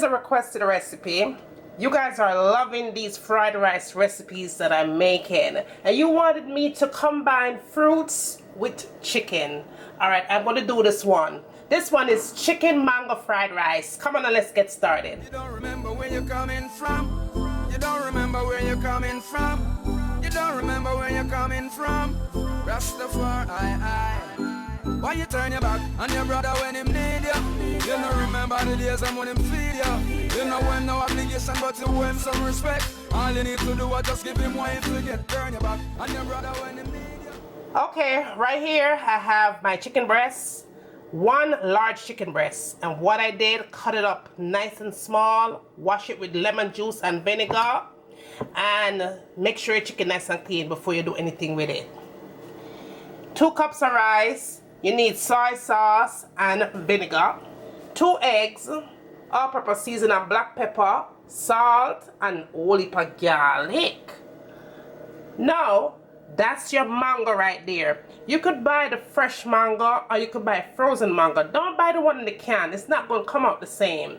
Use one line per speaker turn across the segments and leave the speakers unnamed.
is a requested recipe. You guys are loving these fried rice recipes that I'm making, and you wanted me to combine fruits with chicken. Alright, I'm going to do this one. This one is chicken mango fried rice. Come on and let's get started.
You don't remember where you're coming from. You don't remember where you're coming from. You don't remember where you're coming from. Rastafari, why you turn your back on your brother when him need you? You don't remember the days when him feed you. You know when no obligation but to owe him some respect. All you need to do is just give him wine to get turn your back on your brother when him need you.
Okay, right here I have my chicken breasts. One large chicken breast, and what I did, cut it up nice and small, wash it with lemon juice and vinegar, and make sure your chicken nice and clean before you do anything with it. 2 cups of rice. You need soy sauce and vinegar. 2 eggs, all-purpose seasoning and black pepper, salt, and whole heap of garlic. Now, that's your mango right there. You could buy the fresh mango or you could buy frozen mango. Don't buy the one in the can. It's not going to come out the same.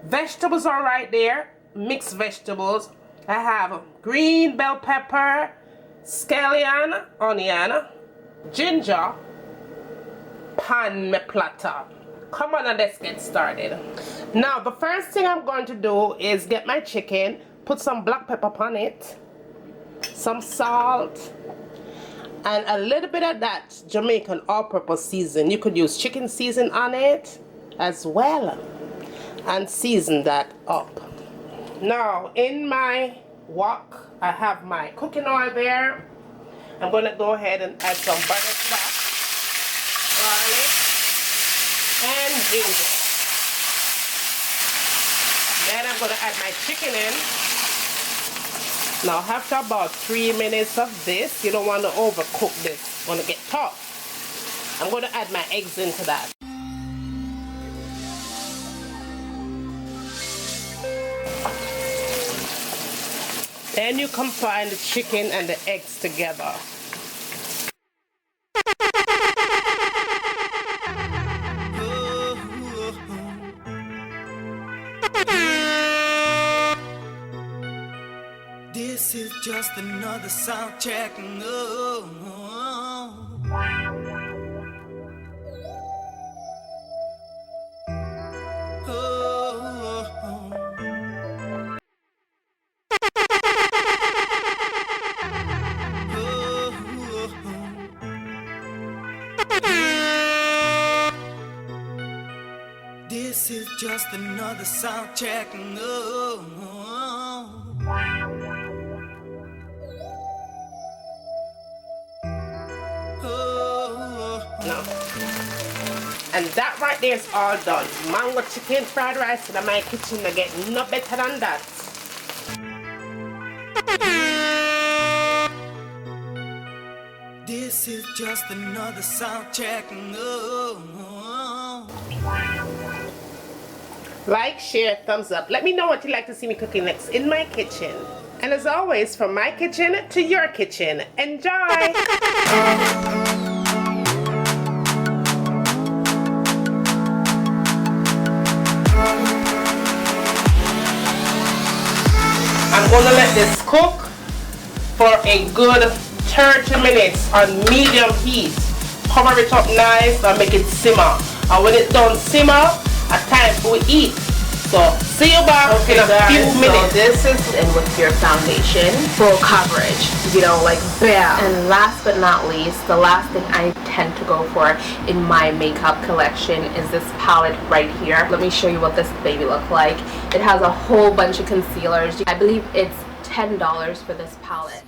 Vegetables are right there. Mixed vegetables. I have green bell pepper, scallion, onion, ginger, pan me platter. Come on and let's get started. Now the first thing I'm going to do is get my chicken, put some black pepper on it, some salt, and a little bit of that Jamaican all-purpose season. You could use chicken season on it as well and season that up. Now in my wok I have my cooking oil there. I'm going to go ahead and add some butter to that, garlic and ginger. Then I'm going to add my chicken in. Now after about 3 minutes of this, you don't want to overcook this. It's going to get tough. I'm going to add my eggs into that. Then you combine the chicken and the eggs together.
This is just another sound check. No. This is just another sound check. No.
And that right there is all done. Mango chicken fried rice in my kitchen. I get no better than that.
This is just another sound check. No.
Like, share, thumbs up. Let me know what you'd like to see me cooking next in my kitchen. And as always, from my kitchen to your kitchen. Enjoy! I'm going to let this cook for a good 30 minutes on medium heat. Cover it up nice and make it simmer. And when it's done simmer, it's time for we eat. So see you back in a few minutes.
So this is in with your foundation, full coverage, you know, like bam. And last but not least, the last thing I tend to go for in my makeup collection is this palette right here. Let me show you what this baby looks like. It has a whole bunch of concealers. I believe it's $10 for this palette.